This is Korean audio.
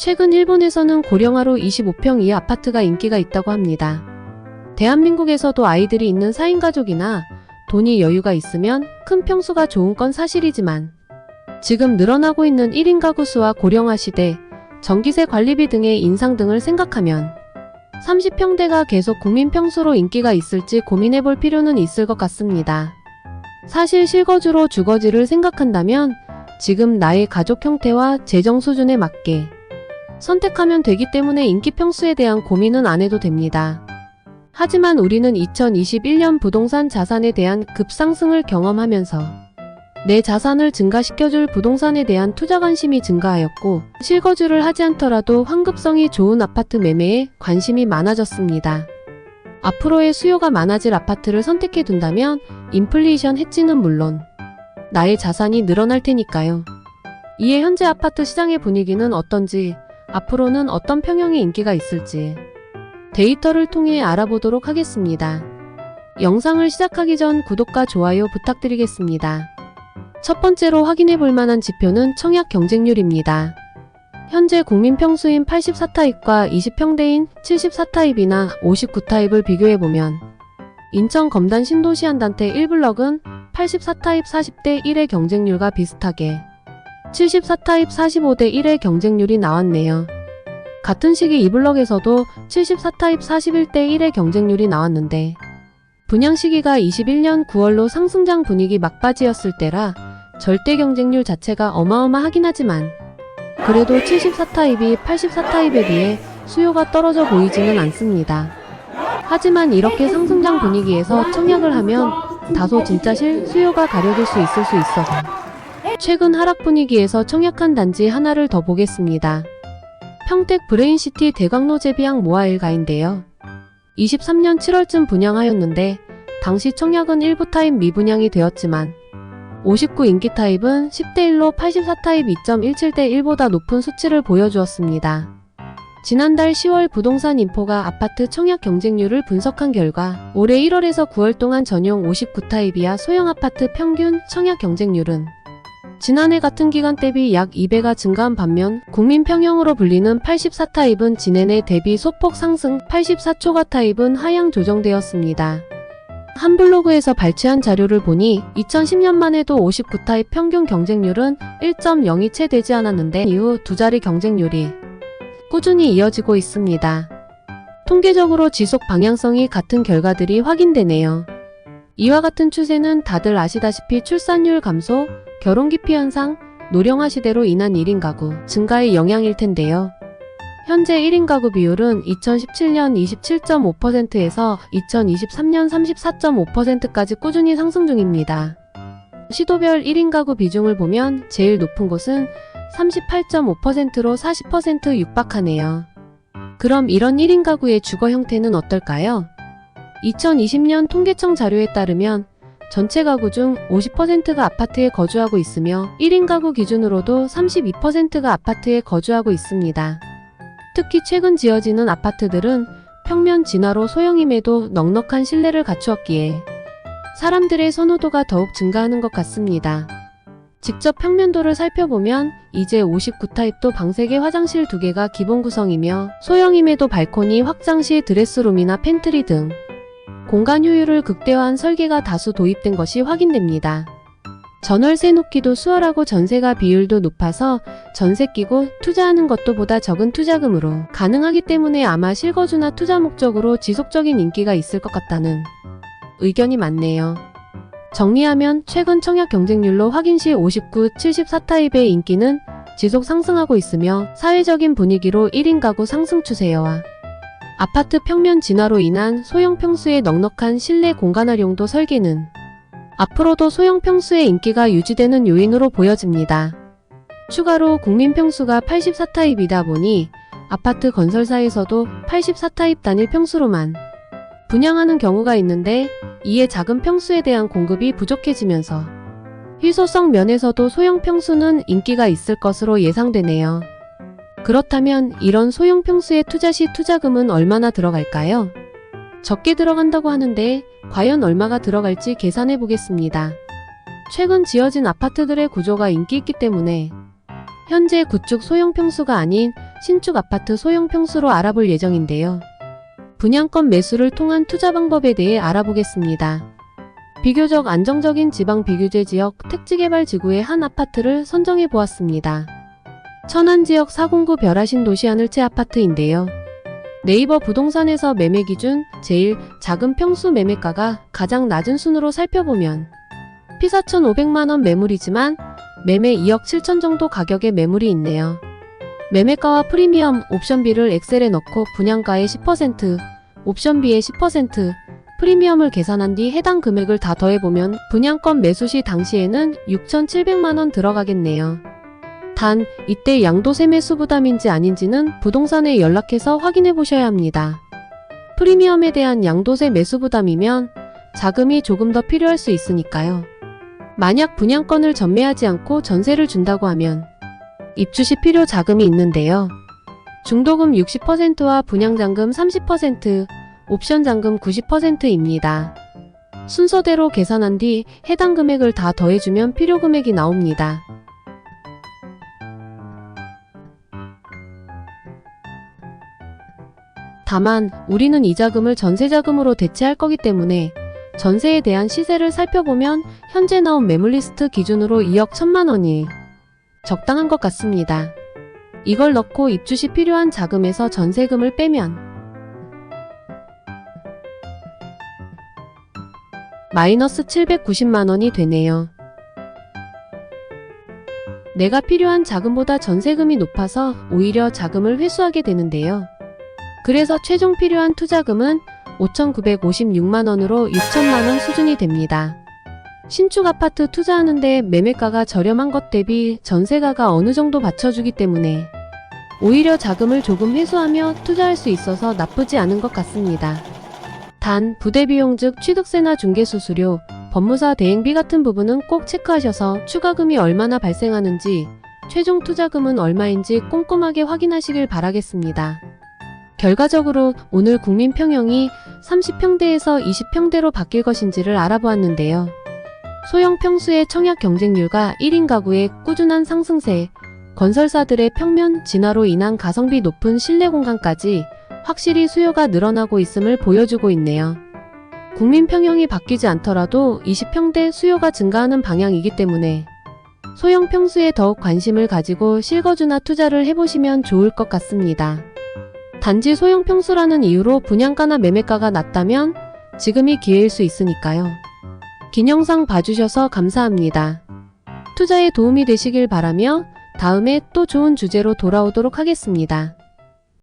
최근 일본에서는 고령화로 25평 이하 아파트가 인기가 있다고 합니다. 대한민국에서도 아이들이 있는 4인 가족이나 돈이 여유가 있으면 큰 평수가 좋은 건 사실이지만 지금 늘어나고 있는 1인 가구 수와 고령화 시대, 전기세 관리비 등의 인상 등을 생각하면 30평대가 계속 국민 평수로 인기가 있을지 고민해볼 필요는 있을 것 같습니다. 사실 실거주로 주거지를 생각한다면 지금 나의 가족 형태와 재정 수준에 맞게 선택하면 되기 때문에 인기 평수에 대한 고민은 안 해도 됩니다. 하지만 우리는 2021년 부동산 자산에 대한 급상승을 경험하면서 내 자산을 증가시켜줄 부동산에 대한 투자 관심이 증가하였고 실거주를 하지 않더라도 환급성이 좋은 아파트 매매에 관심이 많아졌습니다. 앞으로의 수요가 많아질 아파트를 선택해둔다면 인플레이션 해지는 물론 나의 자산이 늘어날 테니까요. 이에 현재 아파트 시장의 분위기는 어떤지, 앞으로는 어떤 평형의 인기가 있을지 데이터를 통해 알아보도록 하겠습니다. 영상을 시작하기 전 구독과 좋아요 부탁드리겠습니다. 첫 번째로 확인해 볼 만한 지표는 청약 경쟁률입니다. 현재 국민 평수인 84타입과 20평대인 74타입이나 59타입을 비교해보면 인천 검단 신도시 한단태 1블럭은 84타입 40대 1의 경쟁률과 비슷하게 74타입 45대 1의 경쟁률이 나왔네요. 같은 시기 2블럭에서도 74타입 41대 1의 경쟁률이 나왔는데 분양 시기가 21년 9월로 상승장 분위기 막바지였을 때라 절대 경쟁률 자체가 어마어마하긴 하지만 그래도 74타입이 84타입에 비해 수요가 떨어져 보이지는 않습니다. 하지만 이렇게 상승장 분위기에서 청약을 하면 다소 진짜실 수요가 가려질 수 있을 수 있어서 최근 하락 분위기에서 청약한 단지 하나를 더 보겠습니다. 평택 브레인시티 대광로 제비항 모아일가인데요. 23년 7월쯤 분양하였는데 당시 청약은 일부 타입 미분양이 되었지만 59 인기 타입은 10대1로 84타입 2.17대 1보다 높은 수치를 보여주었습니다. 지난달 10월 부동산 인포가 아파트 청약 경쟁률을 분석한 결과 올해 1월에서 9월 동안 전용 59타입 이하 소형 아파트 평균 청약 경쟁률은 지난해 같은 기간 대비 약 2배가 증가한 반면 국민 평형으로 불리는 84타입은 지난해 대비 소폭 상승, 84초과 타입은 하향 조정되었습니다. 한 블로그에서 발췌한 자료를 보니 2010년만 해도 59타입 평균 경쟁률은 1.02 채 되지 않았는데 이후 두 자리 경쟁률이 꾸준히 이어지고 있습니다. 통계적으로 지속 방향성이 같은 결과들이 확인되네요. 이와 같은 추세는 다들 아시다시피 출산율 감소, 결혼 기피 현상, 노령화 시대로 인한 1인 가구 증가의 영향일 텐데요. 현재 1인 가구 비율은 2017년 27.5%에서 2023년 34.5%까지 꾸준히 상승 중입니다. 시도별 1인 가구 비중을 보면 제일 높은 곳은 38.5%로 40% 육박하네요. 그럼 이런 1인 가구의 주거 형태는 어떨까요? 2020년 통계청 자료에 따르면 전체 가구 중 50%가 아파트에 거주하고 있으며 1인 가구 기준으로도 32%가 아파트에 거주하고 있습니다. 특히 최근 지어지는 아파트들은 평면 진화로 소형임에도 넉넉한 실내를 갖추었기에 사람들의 선호도가 더욱 증가하는 것 같습니다. 직접 평면도를 살펴보면 이제 59타입도 방 3개 화장실 2개가 기본 구성이며 소형임에도 발코니, 확장시, 드레스룸이나 팬트리 등 공간 효율을 극대화한 설계가 다수 도입된 것이 확인됩니다. 전월세 놓기도 수월하고 전세가 비율도 높아서 전세 끼고 투자하는 것도 보다 적은 투자금으로 가능하기 때문에 아마 실거주나 투자 목적으로 지속적인 인기가 있을 것 같다는 의견이 많네요. 정리하면 최근 청약 경쟁률로 확인 시 59, 74타입의 인기는 지속 상승하고 있으며 사회적인 분위기로 1인 가구 상승 추세와 아파트 평면 진화로 인한 소형 평수의 넉넉한 실내 공간 활용도 설계는 앞으로도 소형 평수의 인기가 유지되는 요인으로 보여집니다. 추가로 국민 평수가 84타입이다 보니 아파트 건설사에서도 84타입 단일 평수로만 분양하는 경우가 있는데 이에 작은 평수에 대한 공급이 부족해지면서 희소성 면에서도 소형 평수는 인기가 있을 것으로 예상되네요. 그렇다면 이런 소형 평수의 투자 시 투자금은 얼마나 들어갈까요? 적게 들어간다고 하는데 과연 얼마가 들어갈지 계산해 보겠습니다. 최근 지어진 아파트들의 구조가 인기 있기 때문에 현재 구축 소형 평수가 아닌 신축 아파트 소형 평수로 알아볼 예정인데요. 분양권 매수를 통한 투자 방법에 대해 알아보겠습니다. 비교적 안정적인 지방 비규제 지역 택지개발 지구의 한 아파트를 선정해 보았습니다. 천안지역 409 별하신 도시 하늘채 아파트인데요. 네이버 부동산에서 매매 기준 제일 작은 평수 매매가가 가장 낮은 순으로 살펴보면 피 4,500만원 매물이지만 매매 2억 7천 정도 가격의 매물이 있네요. 매매가와 프리미엄, 옵션비를 엑셀에 넣고 분양가의 10%, 옵션비의 10%, 프리미엄을 계산한 뒤 해당 금액을 다 더해보면 분양권 매수 시 당시에는 6,700만원 들어가겠네요. 단, 이때 양도세 매수 부담인지 아닌지는 부동산에 연락해서 확인해 보셔야 합니다. 프리미엄에 대한 양도세 매수 부담이면 자금이 조금 더 필요할 수 있으니까요. 만약 분양권을 전매하지 않고 전세를 준다고 하면 입주 시 필요 자금이 있는데요. 중도금 60%와 분양잔금 30%, 옵션잔금 90%입니다. 순서대로 계산한 뒤 해당 금액을 다 더해주면 필요 금액이 나옵니다. 다만 우리는 이 자금을 전세자금으로 대체할 거기 때문에 전세에 대한 시세를 살펴보면 현재 나온 매물리스트 기준으로 2억 1천만원이 적당한 것 같습니다. 이걸 넣고 입주 시 필요한 자금에서 전세금을 빼면 마이너스 790만원이 되네요. 내가 필요한 자금보다 전세금이 높아서 오히려 자금을 회수하게 되는데요. 그래서 최종 필요한 투자금은 5,956만원으로 6천만원 수준이 됩니다. 신축 아파트 투자하는데 매매가가 저렴한 것 대비 전세가가 어느 정도 받쳐주기 때문에 오히려 자금을 조금 회수하며 투자할 수 있어서 나쁘지 않은 것 같습니다. 단, 부대비용 즉 취득세나 중개수수료, 법무사 대행비 같은 부분은 꼭 체크하셔서 추가금이 얼마나 발생하는지, 최종 투자금은 얼마인지 꼼꼼하게 확인하시길 바라겠습니다. 결과적으로 오늘 국민평형이 30평대에서 20평대로 바뀔 것인지를 알아보았는데요. 소형 평수의 청약 경쟁률과 1인 가구의 꾸준한 상승세, 건설사들의 평면 진화로 인한 가성비 높은 실내 공간까지 확실히 수요가 늘어나고 있음을 보여주고 있네요. 국민평형이 바뀌지 않더라도 20평대 수요가 증가하는 방향이기 때문에 소형 평수에 더욱 관심을 가지고 실거주나 투자를 해보시면 좋을 것 같습니다. 단지 소형 평수라는 이유로 분양가나 매매가가 낮다면 지금이 기회일 수 있으니까요. 긴 영상 봐주셔서 감사합니다. 투자에 도움이 되시길 바라며 다음에 또 좋은 주제로 돌아오도록 하겠습니다.